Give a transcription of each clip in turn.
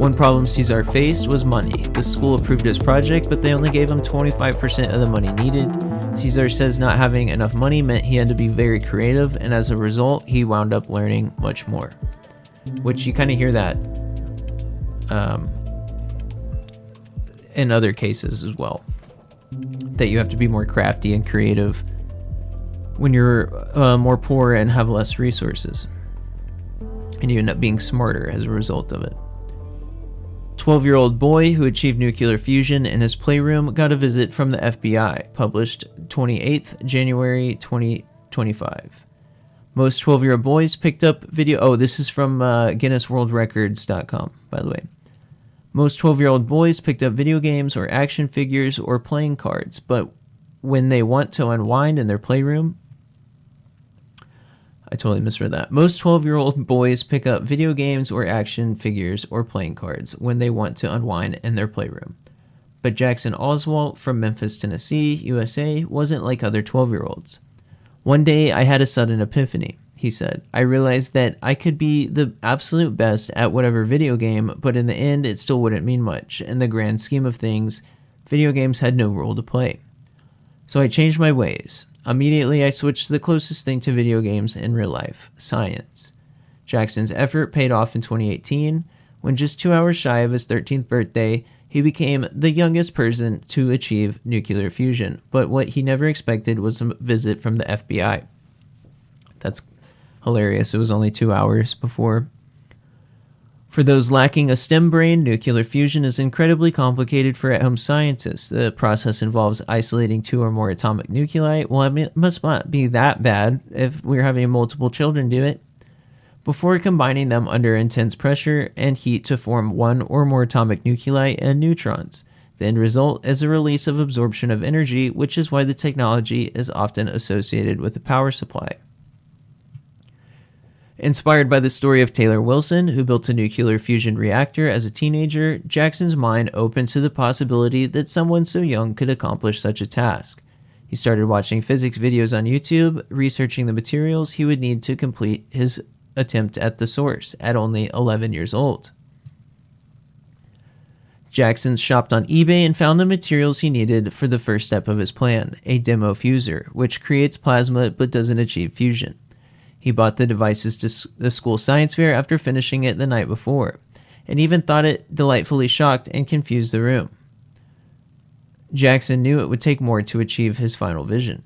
One problem Cesar faced was money. The school approved his project, but they only gave him 25% of the money needed. Cesar says not having enough money meant he had to be very creative, and as a result, he wound up learning much more. Which you kind of hear that in other cases as well. That you have to be more crafty and creative when you're more poor and have less resources. And you end up being smarter as a result of it. 12-year-old boy who achieved nuclear fusion in his playroom got a visit from the FBI, published 28th January 2025. Most 12-year-old boys picked up video... Oh, this is from GuinnessWorldRecords.com, by the way. Most 12-year-old boys picked up video games or action figures or playing cards, but when they want to unwind in their playroom... I totally misread that. Most 12-year-old boys pick up video games or action figures or playing cards when they want to unwind in their playroom. But Jackson Oswalt from Memphis, Tennessee, USA, wasn't like other 12-year-olds. One day, I had a sudden epiphany, he said. I realized that I could be the absolute best at whatever video game, but in the end, it still wouldn't mean much. In the grand scheme of things, video games had no role to play. So I changed my ways. Immediately, I switched to the closest thing to video games in real life, science. Jackson's effort paid off in 2018, when just 2 hours shy of his 13th birthday, he became the youngest person to achieve nuclear fusion. But what he never expected was a visit from the FBI. That's hilarious. It was only 2 hours before. For those lacking a STEM brain, nuclear fusion is incredibly complicated for at-home scientists. The process involves isolating 2 or more atomic nuclei. Well, I mean, it must not be that bad if we're having multiple children do it. Before combining them under intense pressure and heat to form 1 or more atomic nuclei and neutrons. The end result is a release of absorption of energy, which is why the technology is often associated with a power supply. Inspired by the story of Taylor Wilson, who built a nuclear fusion reactor as a teenager, Jackson's mind opened to the possibility that someone so young could accomplish such a task. He started watching physics videos on YouTube, researching the materials he would need to complete his attempt at the source at only 11 years old. Jackson shopped on eBay and found the materials he needed for the first step of his plan, a demo fuser, which creates plasma but doesn't achieve fusion. He bought the devices to the school science fair after finishing it the night before, and even thought it delightfully shocked and confused the room. Jackson knew it would take more to achieve his final vision.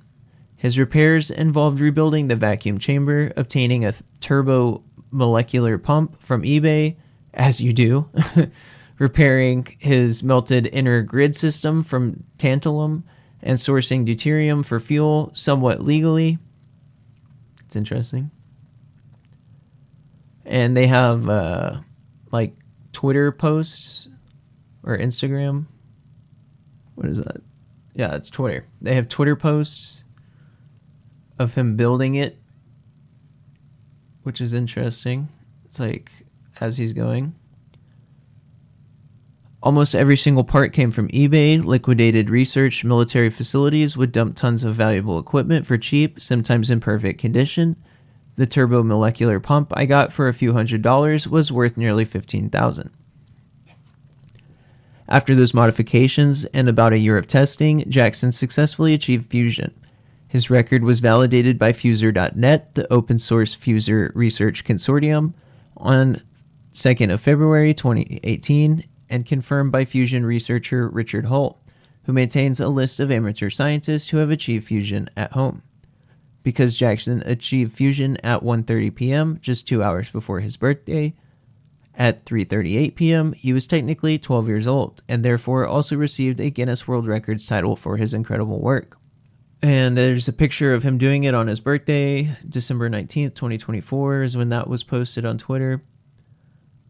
His repairs involved rebuilding the vacuum chamber, obtaining a turbomolecular pump from eBay, as you do, repairing his melted inner grid system from tantalum, and sourcing deuterium for fuel somewhat legally. It's interesting. And they have like Twitter posts or Instagram. What is that? Yeah, it's Twitter. They have Twitter posts of him building it, which is interesting. It's like as he's going. Almost every single part came from eBay. Liquidated research military facilities would dump tons of valuable equipment for cheap, sometimes in perfect condition. The turbomolecular pump I got for a few $100s was worth nearly $15,000. After those modifications and about a year of testing, Jackson successfully achieved fusion. His record was validated by Fuser.net, the open source fuser research consortium, on 2nd of February 2018, and confirmed by fusion researcher Richard Holt, who maintains a list of amateur scientists who have achieved fusion at home. Because Jackson achieved fusion at 1:30 p.m., just 2 hours before his birthday, at 3:38 p.m., he was technically 12 years old, and therefore also received a Guinness World Records title for his incredible work. And there's a picture of him doing it on his birthday, December 19th, 2024, is when that was posted on Twitter.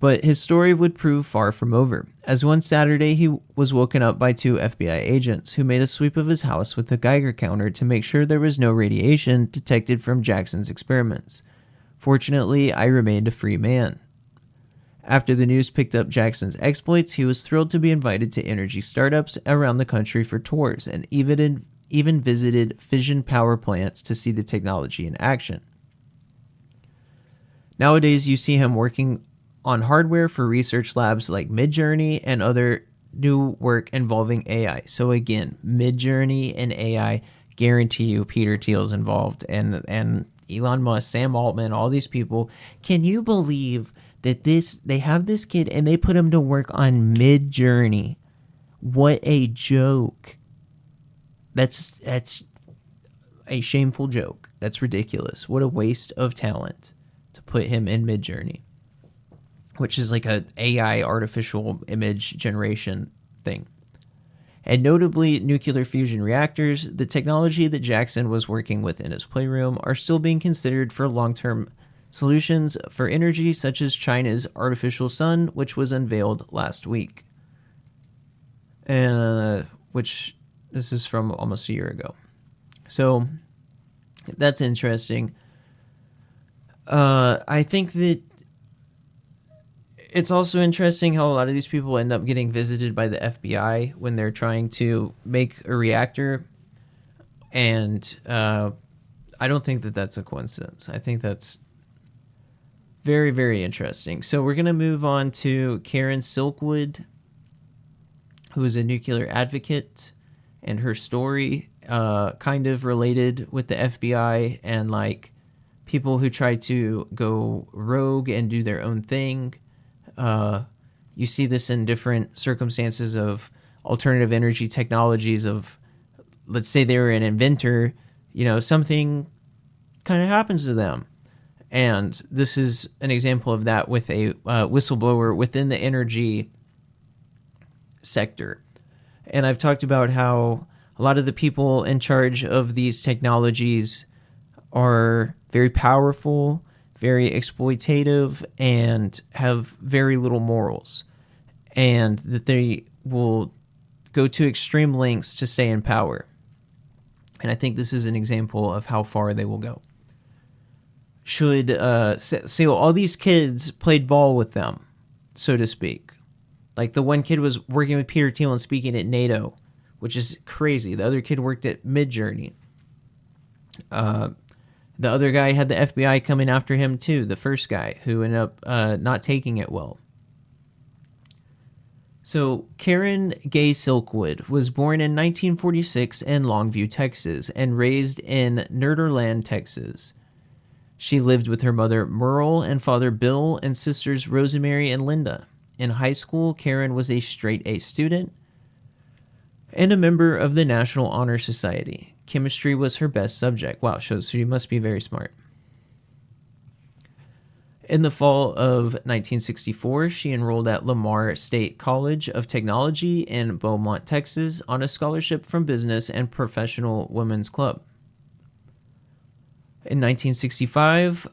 But his story would prove far from over, as one Saturday he was woken up by 2 FBI agents who made a sweep of his house with a Geiger counter to make sure there was no radiation detected from Jackson's experiments. Fortunately, I remained a free man. After the news picked up Jackson's exploits, he was thrilled to be invited to energy startups around the country for tours and even visited fission power plants to see the technology in action. Nowadays, you see him working on hardware for research labs like Midjourney and other new work involving AI. So again, Midjourney and AI, guarantee you Peter Thiel's involved, and Elon Musk, Sam Altman, all these people. Can you believe that they have this kid and they put him to work on Midjourney? What a joke. That's a shameful joke. That's ridiculous. What a waste of talent to put him in Midjourney, which is like a AI artificial image generation thing. And notably, nuclear fusion reactors, the technology that Jackson was working with in his playroom, are still being considered for long-term solutions for energy, such as China's artificial sun, which was unveiled last week. And which this is from almost a year ago. So that's interesting. I think that it's also interesting how a lot of these people end up getting visited by the FBI when they're trying to make a reactor. And I don't think that that's a coincidence. I think that's very, very interesting. So we're going to move on to Karen Silkwood, who is a nuclear advocate, and her story kind of related with the FBI and like people who try to go rogue and do their own thing. You see this in different circumstances of alternative energy technologies of, let's say they were an inventor, something kind of happens to them. And this is an example of that with a whistleblower within the energy sector. And I've talked about how a lot of the people in charge of these technologies are very powerful, very exploitative, and have very little morals. And that they will go to extreme lengths to stay in power. And I think this is an example of how far they will go. Should say all these kids played ball with them, so to speak. Like the one kid was working with Peter Thiel and speaking at NATO, which is crazy. The other kid worked at Midjourney. The other guy had the FBI coming after him too, the first guy, who ended up not taking it well. So Karen Gay Silkwood was born in 1946 in Longview, Texas, and raised in Nederland, Texas. She lived with her mother Merle and father Bill and sisters Rosemary and Linda. In high school, Karen was a straight-A student and a member of the National Honor Society. Chemistry was her best subject. Wow, so she must be very smart. In the fall of 1964, she enrolled at Lamar State College of Technology in Beaumont, Texas, on a scholarship from Business and Professional Women's Club. In 1965,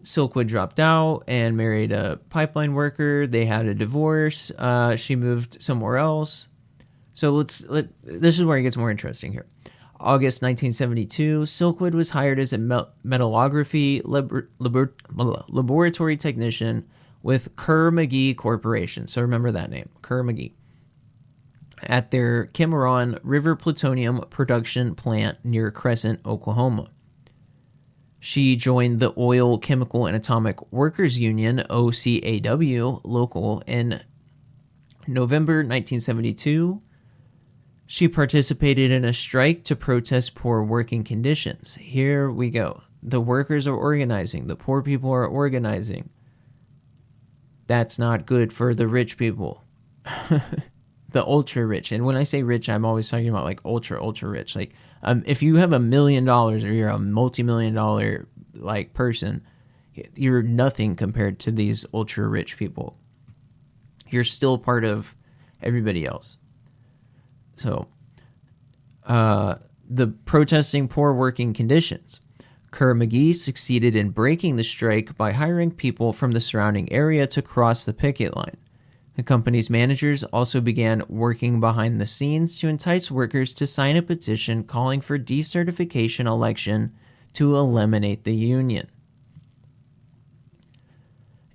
Silkwood dropped out and married a pipeline worker. They had a divorce. She moved somewhere else. So this is where it gets more interesting here. August 1972, Silkwood was hired as a metallography laboratory technician with Kerr-McGee Corporation. So remember that name, Kerr-McGee, at their Cimarron River plutonium production plant near Crescent, Oklahoma. She joined the Oil, Chemical, and Atomic Workers Union, OCAW, local in November 1972. She participated in a strike to protest poor working conditions. Here we go. The workers are organizing. The poor people are organizing. That's not good for the rich people. The ultra rich. And when I say rich, I'm always talking about like ultra rich. Like if you have $1 million or you're a multi-million-dollar like person, you're nothing compared to these ultra rich people. You're still part of everybody else. So, the protesting poor working conditions. Kerr-McGee succeeded in breaking the strike by hiring people from the surrounding area to cross the picket line. The company's managers also began working behind the scenes to entice workers to sign a petition calling for decertification election to eliminate the union.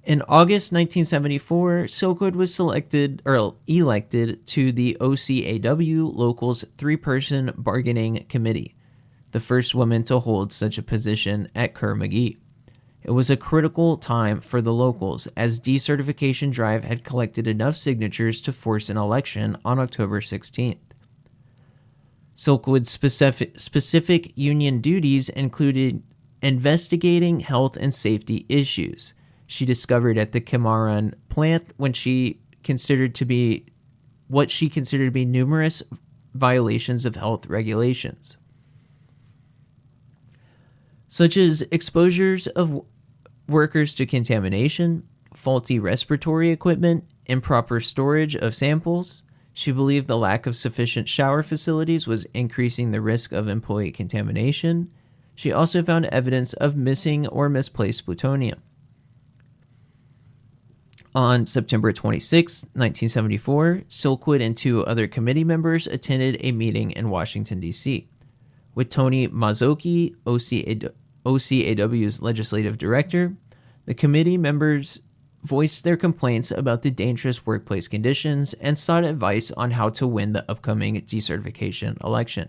In August 1974, Silkwood was elected to the OCAW Local's 3-person bargaining committee, the first woman to hold such a position at Kerr-McGee. It was a critical time for the locals, as decertification drive had collected enough signatures to force an election on October 16th. Silkwood's specific union duties included investigating health and safety issues she discovered at the Cimarron plant what she considered to be numerous violations of health regulations, such as exposures of workers to contamination, faulty respiratory equipment, improper storage of samples. She believed the lack of sufficient shower facilities was increasing the risk of employee contamination. She also found evidence of missing or misplaced plutonium. On September 26, 1974, Silkwood and 2 other committee members attended a meeting in Washington, D.C. With Tony Mazzocchi, OCAW's legislative director, the committee members voiced their complaints about the dangerous workplace conditions and sought advice on how to win the upcoming decertification election.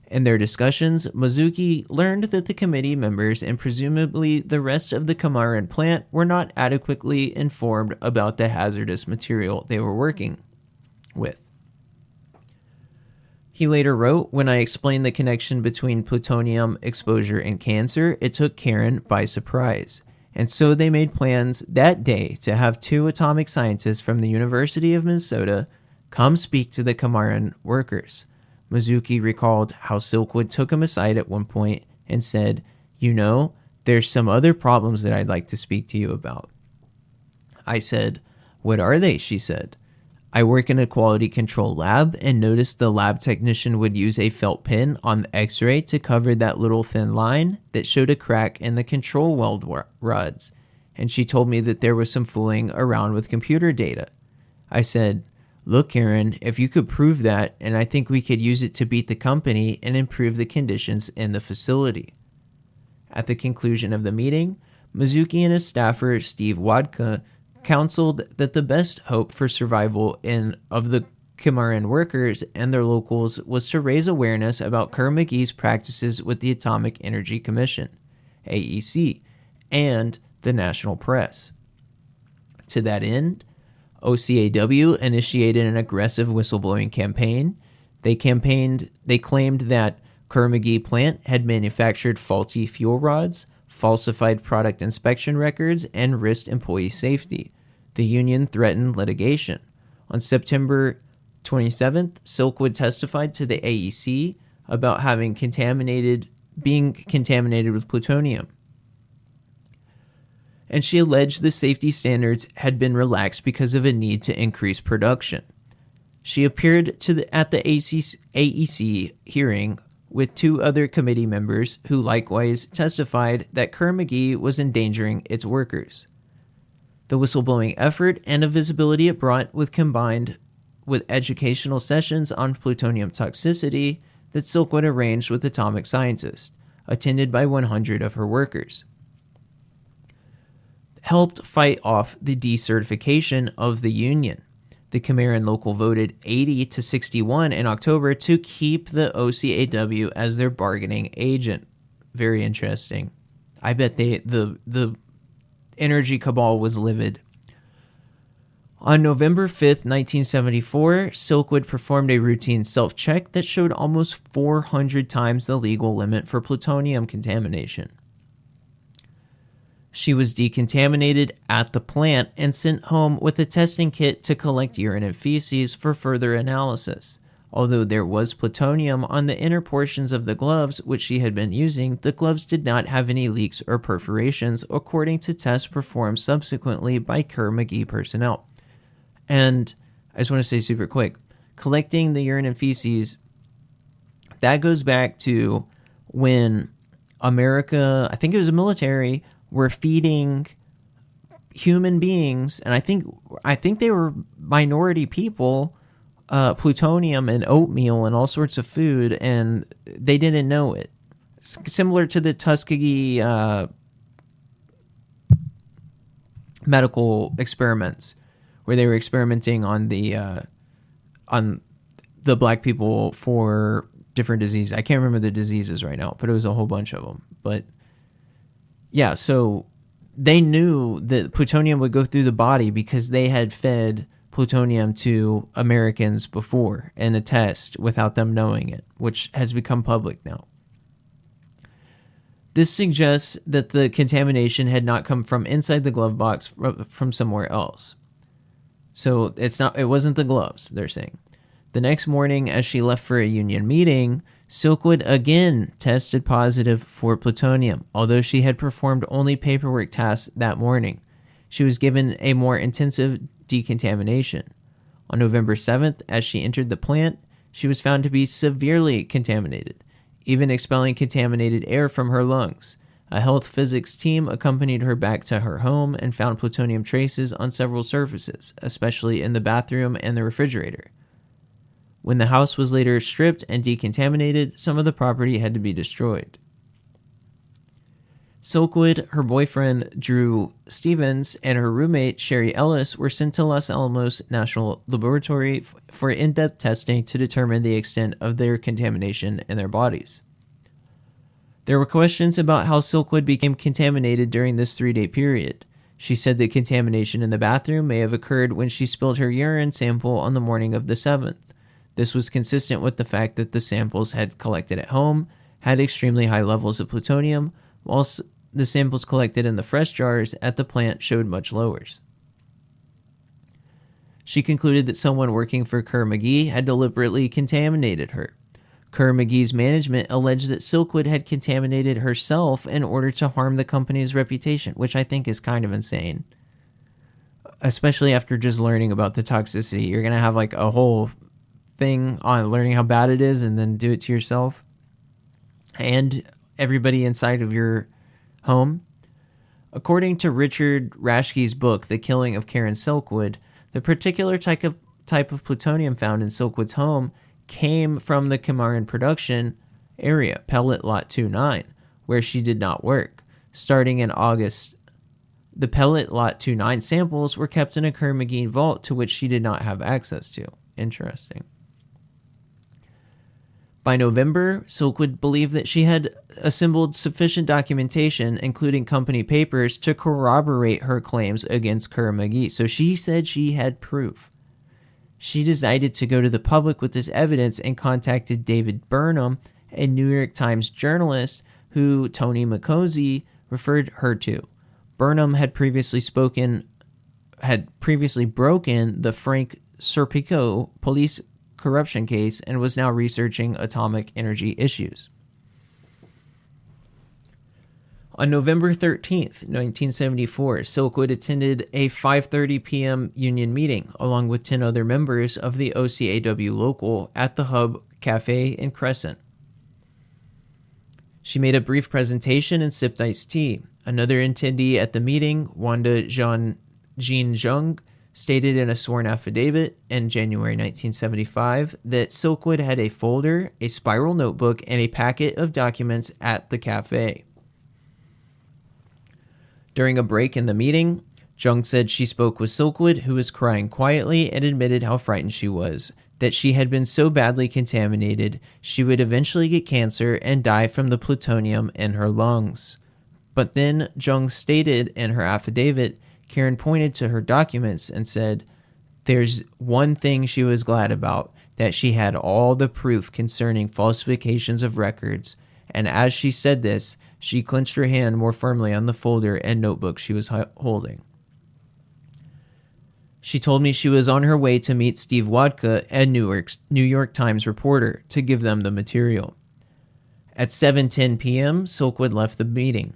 In their discussions, Mazzocchi learned that the committee members and presumably the rest of the Cimarron plant were not adequately informed about the hazardous material they were working with. He later wrote, "When I explained the connection between plutonium exposure and cancer, it took Karen by surprise. And so they made plans that day to have 2 atomic scientists from the University of Minnesota come speak to the Cimarron workers." Mazzocchi recalled how Silkwood took him aside at one point and said, "You know, there's some other problems that I'd like to speak to you about." I said, "What are they?" she said. "I work in a quality control lab and noticed the lab technician would use a felt pin on the x-ray to cover that little thin line that showed a crack in the control weld rods, and she told me that there was some fooling around with computer data." I said, "Look, Karen, if you could prove that, and I think we could use it to beat the company and improve the conditions in the facility." At the conclusion of the meeting, Mazzocchi and his staffer, Steve Wadka, counseled that the best hope for survival of the Cimarron workers and their locals was to raise awareness about Kerr-McGee's practices with the Atomic Energy Commission, AEC, and the national press. To that end, OCAW initiated an aggressive whistleblowing campaign. They claimed that Kerr-McGee plant had manufactured faulty fuel rods, falsified product inspection records, and risked employee safety. The union threatened litigation. On September 27th, Silkwood testified to the AEC about being contaminated with plutonium, and she alleged the safety standards had been relaxed because of a need to increase production. She appeared at the AEC hearing with 2 other committee members who likewise testified that Kerr-McGee was endangering its workers. The whistleblowing effort and the visibility it brought combined with educational sessions on plutonium toxicity that Silkwood arranged with atomic scientists, attended by 100 of her workers, helped fight off the decertification of the union. The Cimarron local voted 80-61 in October to keep the OCAW as their bargaining agent. Very interesting. I bet the energy cabal was livid. On November 5th, 1974, Silkwood performed a routine self-check that showed almost 400 times the legal limit for plutonium contamination. She was decontaminated at the plant and sent home with a testing kit to collect urine and feces for further analysis. Although there was plutonium on the inner portions of the gloves which she had been using, the gloves did not have any leaks or perforations, according to tests performed subsequently by Kerr-McGee personnel. And I just want to say super quick, collecting the urine and feces, that goes back to when America, I think it was the military, were feeding human beings, and I think they were minority people, plutonium and oatmeal and all sorts of food, and they didn't know it. Similar to the Tuskegee medical experiments, where they were experimenting on the black people for different diseases. I can't remember the diseases right now, but it was a whole bunch of them. But Yeah, so they knew that plutonium would go through the body because they had fed plutonium to Americans before in a test without them knowing it, which has become public now. This suggests that the contamination had not come from inside the glove box, from somewhere else. So it wasn't the gloves, they're saying. The next morning, as she left for a union meeting, Silkwood again tested positive for plutonium, although she had performed only paperwork tasks that morning. She was given a more intensive decontamination. On November 7th, as she entered the plant, she was found to be severely contaminated, even expelling contaminated air from her lungs. A health physics team accompanied her back to her home and found plutonium traces on several surfaces, especially in the bathroom and the refrigerator. When the house was later stripped and decontaminated, some of the property had to be destroyed. Silkwood, her boyfriend Drew Stevens, and her roommate Sherry Ellis were sent to Los Alamos National Laboratory for in-depth testing to determine the extent of their contamination in their bodies. There were questions about how Silkwood became contaminated during this 3-day period. She said that contamination in the bathroom may have occurred when she spilled her urine sample on the morning of the 7th. This was consistent with the fact that the samples had collected at home had extremely high levels of plutonium, whilst the samples collected in the fresh jars at the plant showed much lowers. She concluded that someone working for Kerr-McGee had deliberately contaminated her. Kerr-McGee's management alleged that Silkwood had contaminated herself in order to harm the company's reputation, which I think is kind of insane. Especially after just learning about the toxicity. You're going to have like a whole thing on learning how bad it is and then do it to yourself and everybody inside of your home. According to Richard Rashke's book, The Killing of Karen Silkwood, the particular type of plutonium found in Silkwood's home came from the Cimarron production area, pellet lot 29, where she did not work. Starting in August, the pellet lot 29 samples were kept in a Kerr-McGee vault to which she did not have access to. Interesting. By November, Silkwood believed that she had assembled sufficient documentation, including company papers, to corroborate her claims against Kerr-McGee. So she said she had proof. She decided to go to the public with this evidence and contacted David Burnham, a New York Times journalist who Tony McCosey referred her to. Burnham had previously broken the Frank Serpico police corruption case and was now researching atomic energy issues. On November 13th, 1974, Silkwood attended a 5:30 p.m. union meeting along with 10 other members of the OCAW local at the Hub Cafe in Crescent. She made a brief presentation and sipped iced tea. Another attendee at the meeting, Wanda Jean Jung, stated in a sworn affidavit in January 1975 that Silkwood had a folder, a spiral notebook, and a packet of documents at the cafe. During a break in the meeting, Jung said she spoke with Silkwood, who was crying quietly, and admitted how frightened she was, that she had been so badly contaminated she would eventually get cancer and die from the plutonium in her lungs. But then Jung stated in her affidavit, Karen pointed to her documents and said, there's one thing she was glad about, that she had all the proof concerning falsifications of records, and as she said this, she clenched her hand more firmly on the folder and notebook she was holding. She told me she was on her way to meet Steve Wadka, a New York Times reporter, to give them the material. At 7:10 p.m., Silkwood left the meeting,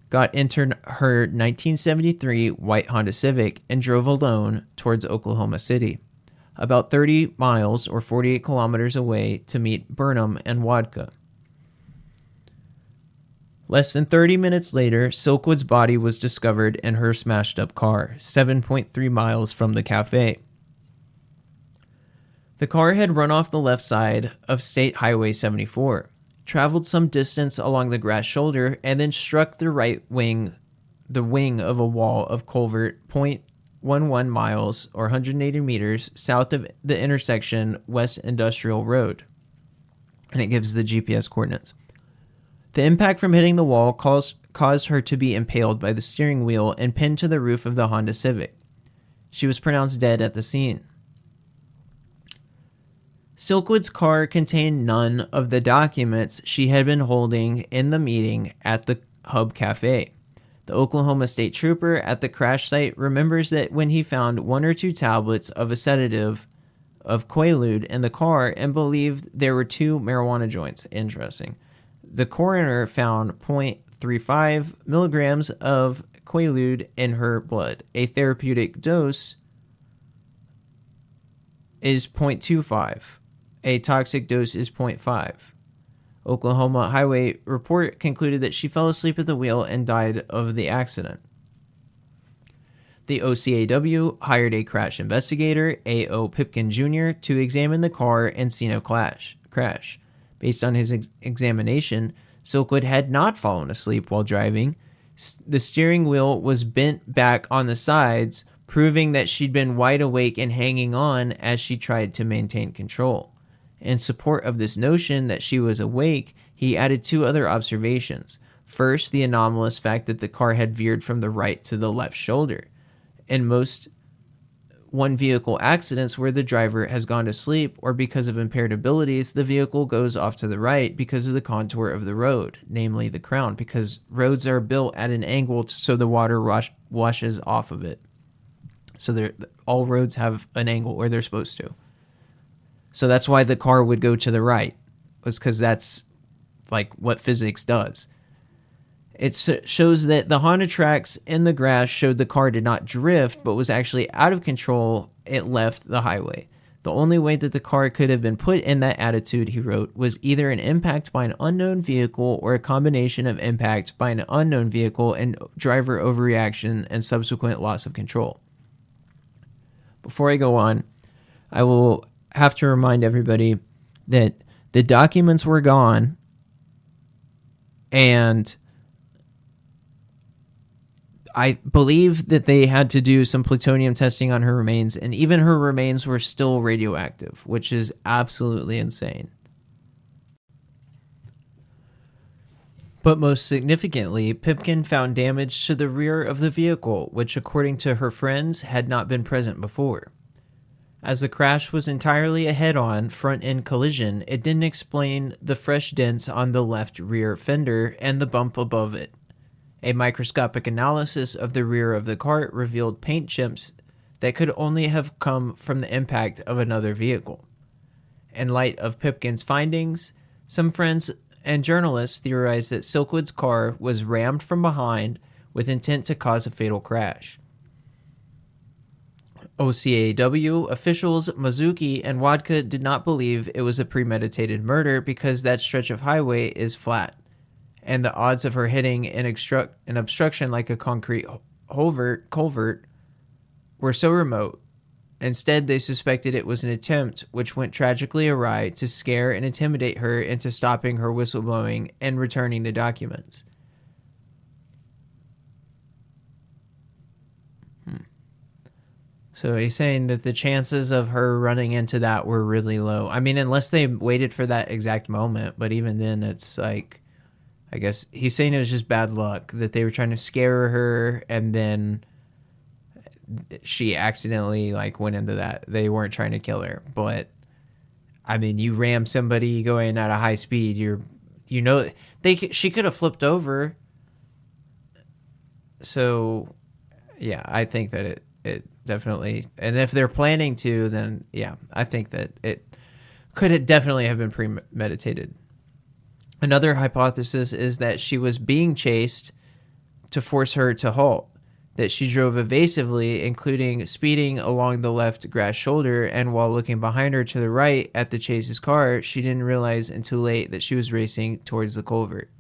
got into her 1973 white Honda Civic, and drove alone towards Oklahoma City, about 30 miles or 48 kilometers away, to meet Burnham and Wadka. Less than 30 minutes later, Silkwood's body was discovered in her smashed-up car, 7.3 miles from the cafe. The car had run off the left side of State Highway 74, traveled some distance along the grass shoulder, and then struck the the wing of a wall of culvert 0.11 miles or 180 meters south of the intersection West Industrial Road. And it gives the GPS coordinates. The impact from hitting the wall caused caused her to be impaled by the steering wheel and pinned to the roof of the Honda Civic. She was pronounced dead at the scene. Silkwood's car contained none of the documents she had been holding in the meeting at the Hub Cafe. The Oklahoma State Trooper at the crash site remembers that when he found 1 or 2 tablets of a sedative of Quaalude in the car and believed there were 2 marijuana joints. Interesting. The coroner found 0.35 milligrams of Quaalude in her blood. A therapeutic dose is 0.25. A toxic dose is 0.5. Oklahoma Highway Report concluded that she fell asleep at the wheel and died of the accident. The OCAW hired a crash investigator, A.O. Pipkin Jr., to examine the car and scene of crash. Based on his examination, Silkwood had not fallen asleep while driving. The steering wheel was bent back on the sides, proving that she'd been wide awake and hanging on as she tried to maintain control. In support of this notion that she was awake, he added 2 other observations. First, the anomalous fact that the car had veered from the right to the left shoulder. In most one-vehicle accidents where the driver has gone to sleep or because of impaired abilities, the vehicle goes off to the right because of the contour of the road, namely the crown, because roads are built at an angle so the water washes off of it. So all roads have an angle where they're supposed to. So that's why the car would go to the right, was because that's like what physics does. It shows that the Honda tracks in the grass showed the car did not drift, but was actually out of control. It left the highway. The only way that the car could have been put in that attitude, he wrote, was either an impact by an unknown vehicle or a combination of impact by an unknown vehicle and driver overreaction and subsequent loss of control. Before I go on, I will have to remind everybody that the documents were gone and I believe that they had to do some plutonium testing on her remains, and even her remains were still radioactive, which is absolutely insane. But most significantly, Pipkin found damage to the rear of the vehicle, which according to her friends had not been present before. As the crash was entirely a head-on, front-end collision, it didn't explain the fresh dents on the left rear fender and the bump above it. A microscopic analysis of the rear of the car revealed paint chips that could only have come from the impact of another vehicle. In light of Pipkin's findings, some friends and journalists theorized that Silkwood's car was rammed from behind with intent to cause a fatal crash. OCAW officials Mizuki and Wadka did not believe it was a premeditated murder because that stretch of highway is flat, and the odds of her hitting an obstruction like a concrete culvert were so remote. Instead, they suspected it was an attempt, which went tragically awry, to scare and intimidate her into stopping her whistleblowing and returning the documents. So he's saying that the chances of her running into that were really low. I mean, unless they waited for that exact moment, but even then it's like, I guess he's saying it was just bad luck that they were trying to scare her and then she accidentally like went into that. They weren't trying to kill her, but I mean, you ram somebody going at a high speed, she could have flipped over. So yeah, I think that it definitely, and if they're planning to, then yeah, I think that it could definitely have been premeditated. Another hypothesis is that she was being chased to force her to halt, that she drove evasively, including speeding along the left grass shoulder, and while looking behind her to the right at the chase's car, she didn't realize until late that she was racing towards the culvert.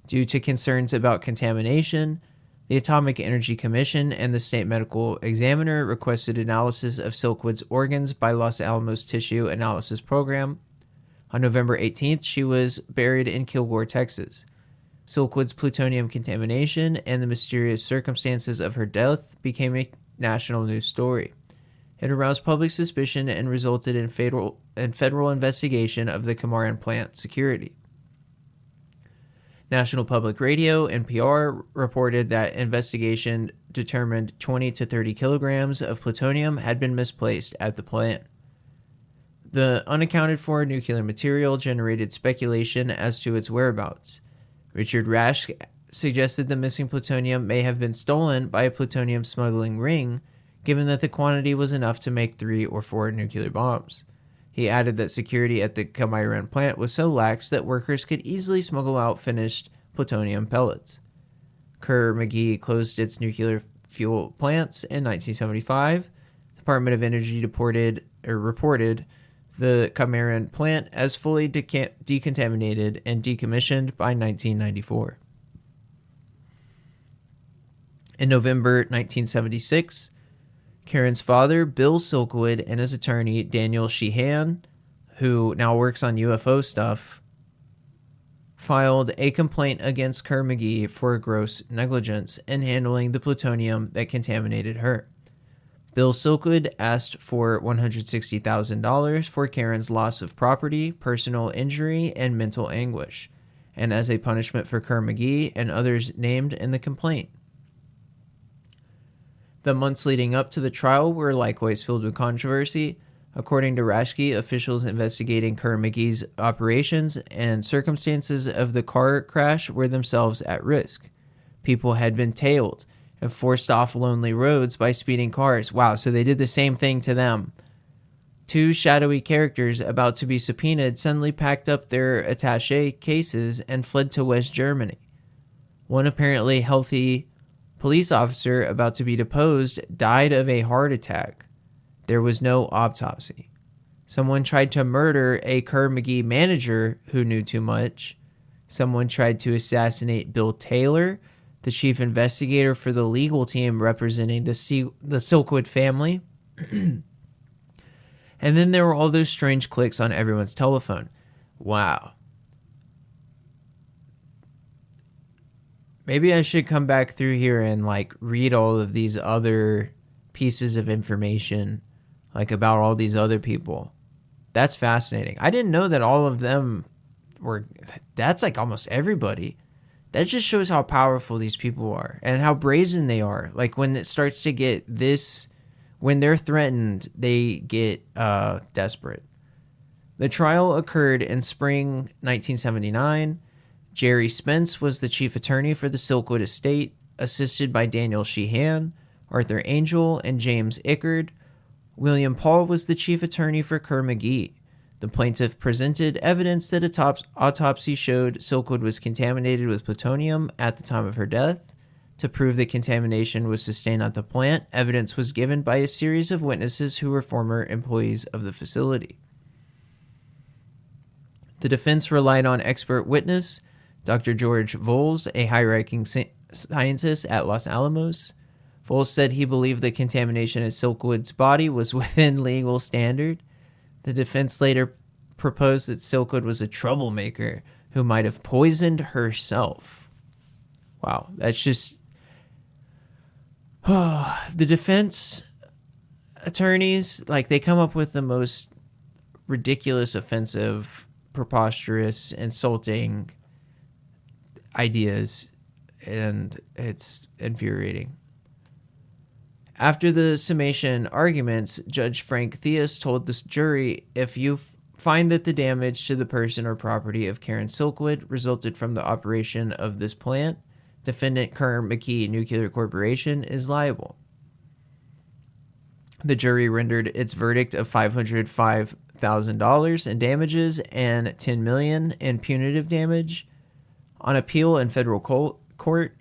Due to concerns about contamination, the Atomic Energy Commission and the State Medical Examiner requested analysis of Silkwood's organs by Los Alamos Tissue Analysis Program. On November 18th, she was buried in Kilgore, Texas. Silkwood's plutonium contamination and the mysterious circumstances of her death became a national news story. It aroused public suspicion and resulted in federal investigation of the Camarón plant security. National Public Radio, NPR, reported that investigation determined 20 to 30 kilograms of plutonium had been misplaced at the plant. The unaccounted for nuclear material generated speculation as to its whereabouts. Richard Rash suggested the missing plutonium may have been stolen by a plutonium smuggling ring, given that the quantity was enough to make 3 or 4 nuclear bombs. He added that security at the Kamiran plant was so lax that workers could easily smuggle out finished plutonium pellets. Kerr-McGee closed its nuclear fuel plants in 1975. The Department of Energy reported the Kamiran plant as fully decontaminated and decommissioned by 1994. In November 1976, Karen's father, Bill Silkwood, and his attorney, Daniel Sheehan, who now works on UFO stuff, filed a complaint against Kerr-McGee for gross negligence in handling the plutonium that contaminated her. Bill Silkwood asked for $160,000 for Karen's loss of property, personal injury, and mental anguish, and as a punishment for Kerr-McGee and others named in the complaint. The months leading up to the trial were likewise filled with controversy. According to Raschke, officials investigating Kerr-McGee's operations and circumstances of the car crash were themselves at risk. People had been tailed and forced off lonely roads by speeding cars. Wow, so they did the same thing to them. 2 shadowy characters about to be subpoenaed suddenly packed up their attaché cases and fled to West Germany. One apparently healthy police officer about to be deposed died of a heart attack. There was no autopsy. Someone tried to murder a Kerr-McGee manager who knew too much. Someone tried to assassinate Bill Taylor, the chief investigator for the legal team representing the Silkwood family. And then there were all those strange clicks on everyone's telephone. Wow. Maybe I should come back through here and read all of these other pieces of information, about all these other people. That's fascinating. I didn't know that all of them were, that's almost everybody. That just shows how powerful these people are and how brazen they are. When it starts to get this, when they're threatened, they get desperate. The trial occurred in spring 1979. Jerry Spence was the chief attorney for the Silkwood estate, assisted by Daniel Sheehan, Arthur Angel, and James Ickard. William Paul was the chief attorney for Kerr-McGee. The plaintiff presented evidence that autopsy showed Silkwood was contaminated with plutonium at the time of her death. To prove that contamination was sustained at the plant, evidence was given by a series of witnesses who were former employees of the facility. The defense relied on expert witness Dr. George Voles, a high-ranking scientist at Los Alamos. Voles said he believed the contamination in Silkwood's body was within legal standard. The defense later proposed that Silkwood was a troublemaker who might have poisoned herself. Wow, that's just... the defense attorneys, they come up with the most ridiculous, offensive, preposterous, insulting ideas, and it's infuriating. After the summation arguments, Judge Frank Theus told the jury, if you find that the damage to the person or property of Karen Silkwood resulted from the operation of this plant, defendant Kerr-McGee Nuclear Corporation is liable. The jury rendered its verdict of $505,000 in damages and $10 million in punitive damage. On appeal in federal court,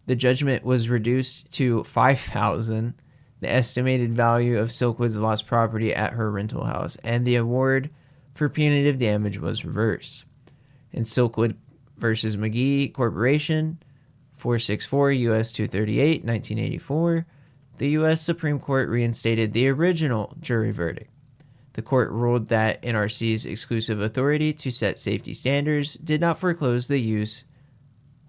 the judgment was reduced to $5,000, the estimated value of Silkwood's lost property at her rental house, and the award for punitive damage was reversed. In Silkwood versus McGee Corporation, 464 U.S. 238, 1984, the U.S. Supreme Court reinstated the original jury verdict. The court ruled that NRC's exclusive authority to set safety standards did not foreclose the use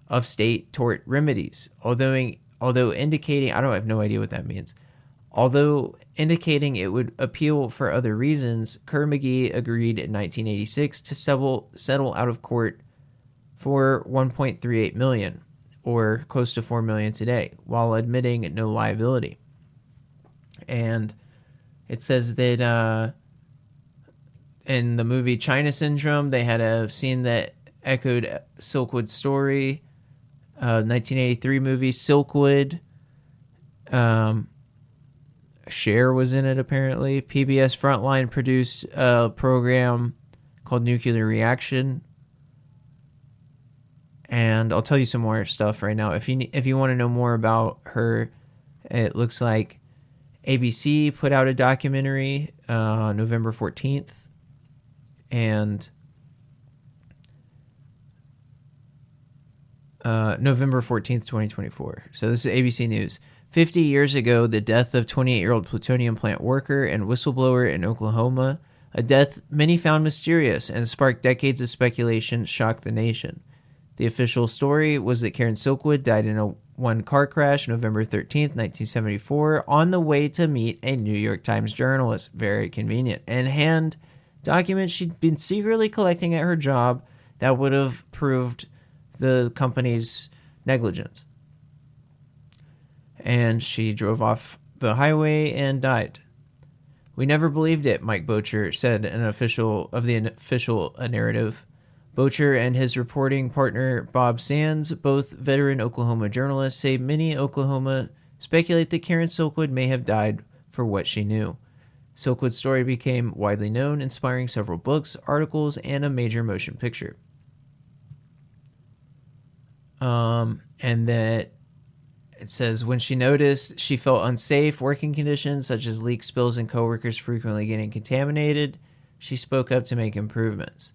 of state tort remedies, although indicating, I have no idea what that means. Although indicating it would appeal for other reasons, Kerr-McGee agreed in 1986 to settle out of court for $1.38 million, or close to $4 million today, while admitting no liability. And it says that in the movie China Syndrome, they had a scene that echoed Silkwood's story. 1983 movie Silkwood. Cher was in it, apparently. PBS Frontline produced a program called Nuclear Reaction. And I'll tell you some more stuff right now. If you want to know more about her, it looks like ABC put out a documentary November 14th. And November 14th, 2024. So this is ABC News. 50 years ago, the death of 28-year-old plutonium plant worker and whistleblower in Oklahoma, a death many found mysterious and sparked decades of speculation, shocked the nation. The official story was that Karen Silkwood died in a one-car crash November 13th, 1974, on the way to meet a New York Times journalist. Very convenient. And hand documents she'd been secretly collecting at her job that would have proved the company's negligence. And she drove off the highway and died. We never believed it, Mike Bocher said, an official of the official narrative. Bocher and his reporting partner Bob Sands, both veteran Oklahoma journalists, say many in Oklahoma speculate that Karen Silkwood may have died for what she knew. Silkwood's story became widely known, inspiring several books, articles, and a major motion picture. And that it says when she noticed she felt unsafe working conditions such as leak spills and coworkers frequently getting contaminated, she spoke up to make improvements.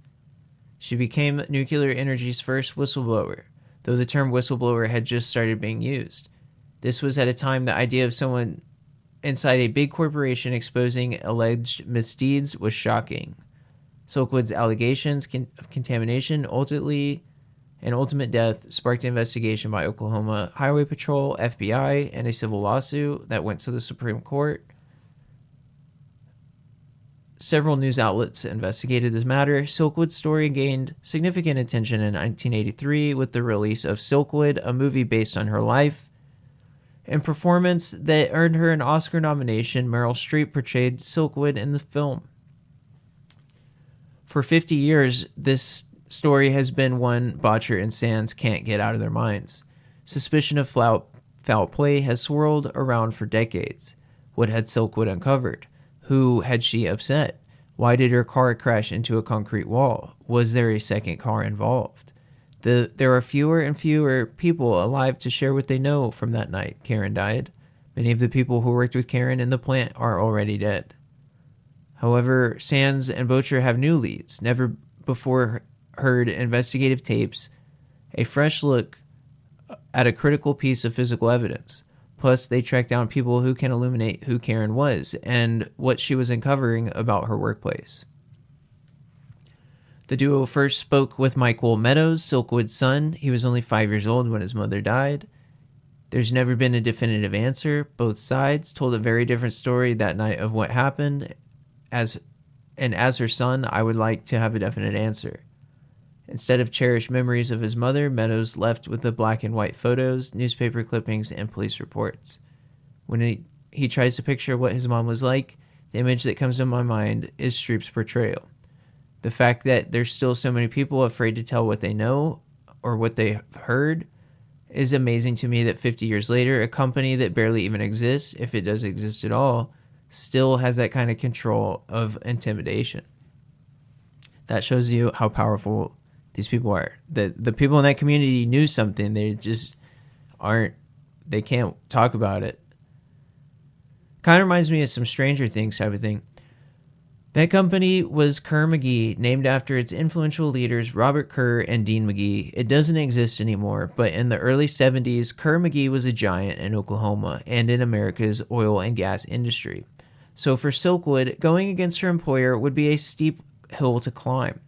She became nuclear energy's first whistleblower, though the term whistleblower had just started being used. This was at a time the idea of someone inside a big corporation exposing alleged misdeeds was shocking. Silkwood's allegations of contamination ultimate death sparked an investigation by Oklahoma Highway Patrol, FBI, and a civil lawsuit that went to the Supreme Court. Several news outlets investigated this matter. Silkwood's story gained significant attention in 1983 with the release of Silkwood, a movie based on her life and performance that earned her an Oscar nomination. Meryl Streep portrayed Silkwood in the film. For 50 years, this story has been one Bocher and Sands can't get out of their minds. Suspicion of foul play has swirled around for decades. What had Silkwood uncovered? Who had she upset? Why did her car crash into a concrete wall? Was there a second car involved? There are fewer and fewer people alive to share what they know from that night Karen died. Many of the people who worked with Karen in the plant are already dead. However, Sands and Bocher have new leads, never before heard investigative tapes, a fresh look at a critical piece of physical evidence. Plus, they tracked down people who can illuminate who Karen was and what she was uncovering about her workplace. The duo first spoke with Michael Meadows, Silkwood's son. He was only 5 years old when his mother died. There's never been a definitive answer. Both sides told a very different story that night of what happened. As her son, I would like to have a definite answer. Instead of cherished memories of his mother, Meadows left with the black and white photos, newspaper clippings, and police reports. When he tries to picture what his mom was like, the image that comes to my mind is Streep's portrayal. The fact that there's still so many people afraid to tell what they know or what they heard is amazing to me that 50 years later, a company that barely even exists, if it does exist at all, still has that kind of control of intimidation. That shows you how powerful these people are. The people in that community knew something. They just they can't talk about it. Kind of reminds me of some Stranger Things type of thing. That company was Kerr McGee, named after its influential leaders Robert Kerr and Dean McGee. It doesn't exist anymore, but in the early 70s, Kerr McGee was a giant in Oklahoma and in America's oil and gas industry. So for Silkwood, going against her employer would be a steep hill to climb.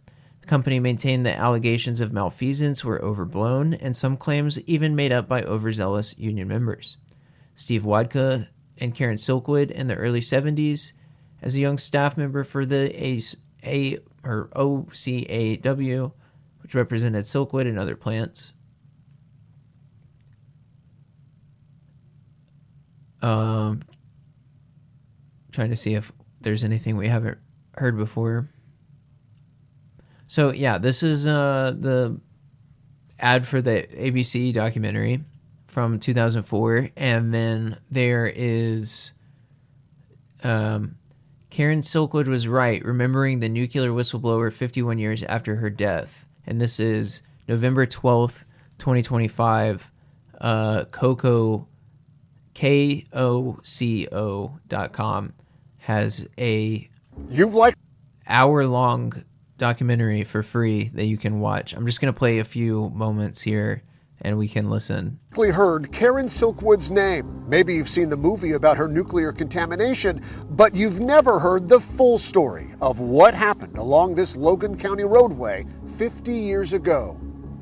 Company maintained that allegations of malfeasance were overblown, and some claims even made up by overzealous union members. Steve Wadka and Karen Silkwood in the early 70s, as a young staff member for the OCAW, which represented Silkwood and other plants. Trying to see if there's anything we haven't heard before. So yeah, this is the ad for the ABC documentary from 2004, and then there is Karen Silkwood was right, remembering the nuclear whistleblower 51 years after her death. And this is November 12th, 2025. KOCO.com has a hour-long documentary for free that you can watch. I'm just going to play a few moments here and we can listen. Heard Karen Silkwood's name. Maybe you've seen the movie about her nuclear contamination, but you've never heard the full story of what happened along this Logan County roadway 50 years ago.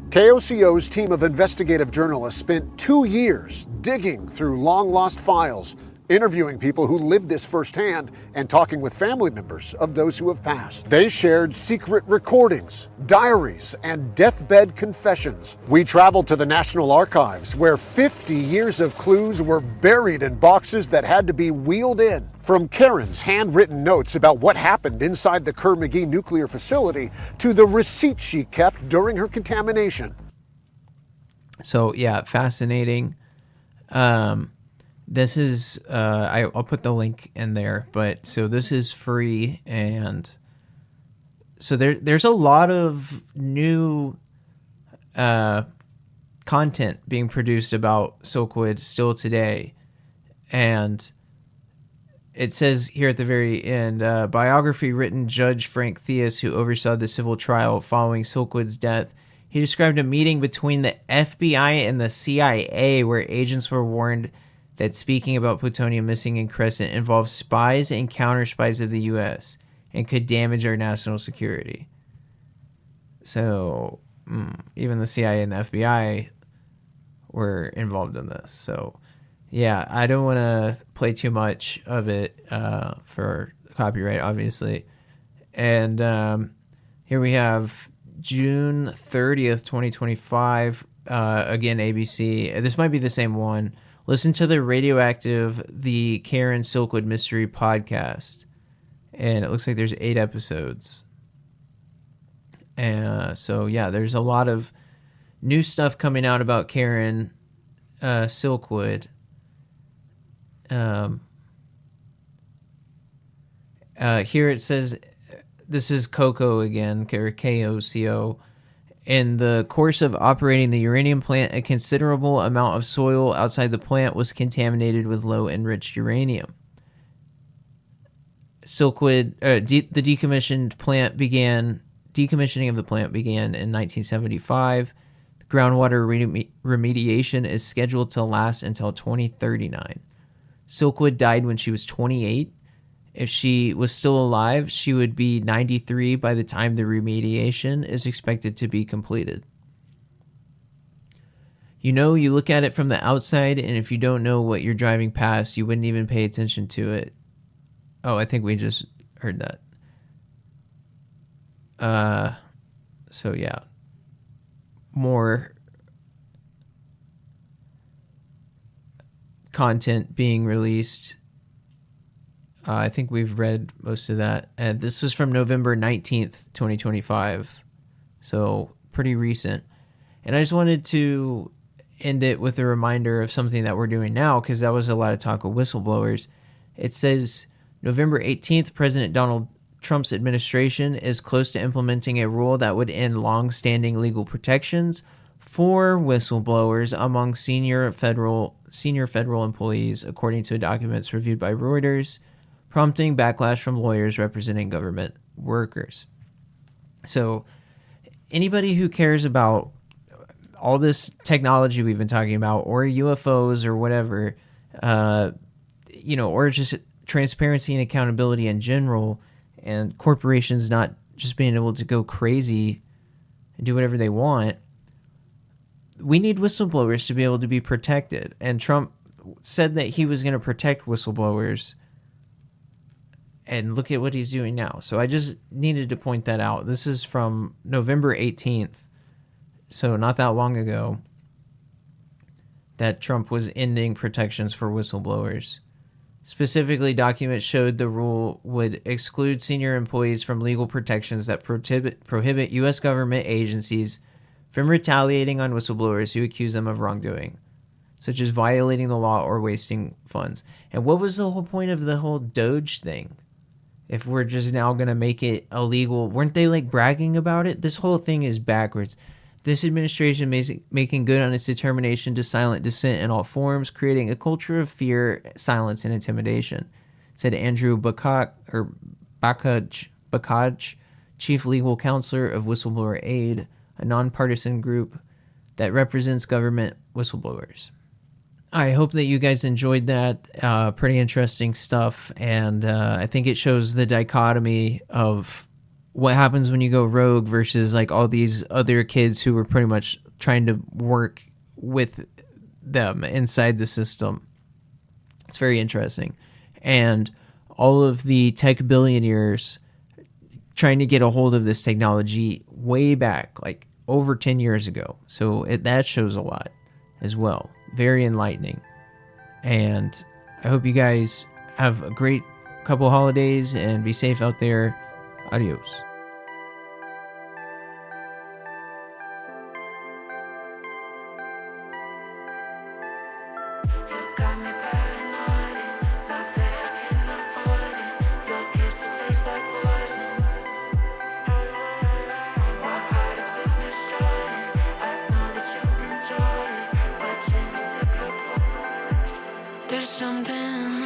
KOCO's team of investigative journalists spent 2 years digging through long-lost files, interviewing people who lived this firsthand and talking with family members of those who have passed. They shared secret recordings, diaries, and deathbed confessions. We traveled to the National Archives, where 50 years of clues were buried in boxes that had to be wheeled in. From Karen's handwritten notes about what happened inside the Kerr-McGee nuclear facility to the receipts she kept during her contamination. So yeah, fascinating. This is, I'll put the link in there, but so this is free. And so there's a lot of new, content being produced about Silkwood still today. And it says here at the very end, biography written Judge Frank Theus, who oversaw the civil trial following Silkwood's death. He described a meeting between the FBI and the CIA where agents were warned that speaking about plutonium missing in Crescent involves spies and counter-spies of the U.S. and could damage our national security. So, even the CIA and the FBI were involved in this. So, yeah, I don't want to play too much of it for copyright, obviously. And here we have June 30th, 2025. Again, ABC. This might be the same one. Listen to the Radioactive, the Karen Silkwood Mystery Podcast. And it looks like there's 8 episodes. So, yeah, there's a lot of new stuff coming out about Karen Silkwood. Here it says, this is Coco again, or KOCO. In the course of operating the uranium plant, a considerable amount of soil outside the plant was contaminated with low enriched uranium. Silkwood, the decommissioning of the plant began in 1975. The groundwater remediation is scheduled to last until 2039. Silkwood died when she was 28. If she was still alive, she would be 93 by the time the remediation is expected to be completed. You look at it from the outside, and if you don't know what you're driving past, you wouldn't even pay attention to it. Oh, I think we just heard that. So yeah. More content being released. I think we've read most of that. And this was from November 19th, 2025. So pretty recent. And I just wanted to end it with a reminder of something that we're doing now, because that was a lot of talk of whistleblowers. It says November 18th, President Donald Trump's administration is close to implementing a rule that would end long-standing legal protections for whistleblowers among senior federal employees, according to documents reviewed by Reuters, prompting backlash from lawyers representing government workers. So anybody who cares about all this technology we've been talking about, or UFOs or whatever, or just transparency and accountability in general, and corporations not just being able to go crazy and do whatever they want, we need whistleblowers to be able to be protected. And Trump said that he was going to protect whistleblowers, and look at what he's doing now. So I just needed to point that out. This is from November 18th. so not that long ago, that Trump was ending protections for whistleblowers. Specifically, documents showed the rule would exclude senior employees from legal protections that prohibit U.S. government agencies from retaliating on whistleblowers who accuse them of wrongdoing, such as violating the law or wasting funds. And what was the whole point of the whole Doge thing? If we're just now going to make it illegal, weren't they like bragging about it? This whole thing is backwards. This administration making good on its determination to silence dissent in all forms, creating a culture of fear, silence, and intimidation, said Andrew Bakaj, chief legal counselor of Whistleblower Aid, a nonpartisan group that represents government whistleblowers. I hope that you guys enjoyed that. Pretty interesting stuff, and I think it shows the dichotomy of what happens when you go rogue versus like all these other kids who were pretty much trying to work with them inside the system. It's very interesting. And all of the tech billionaires trying to get a hold of this technology way back, like over 10 years ago. So that shows a lot as well. Very enlightening. And I hope you guys have a great couple holidays and be safe out there. Adios. There's something in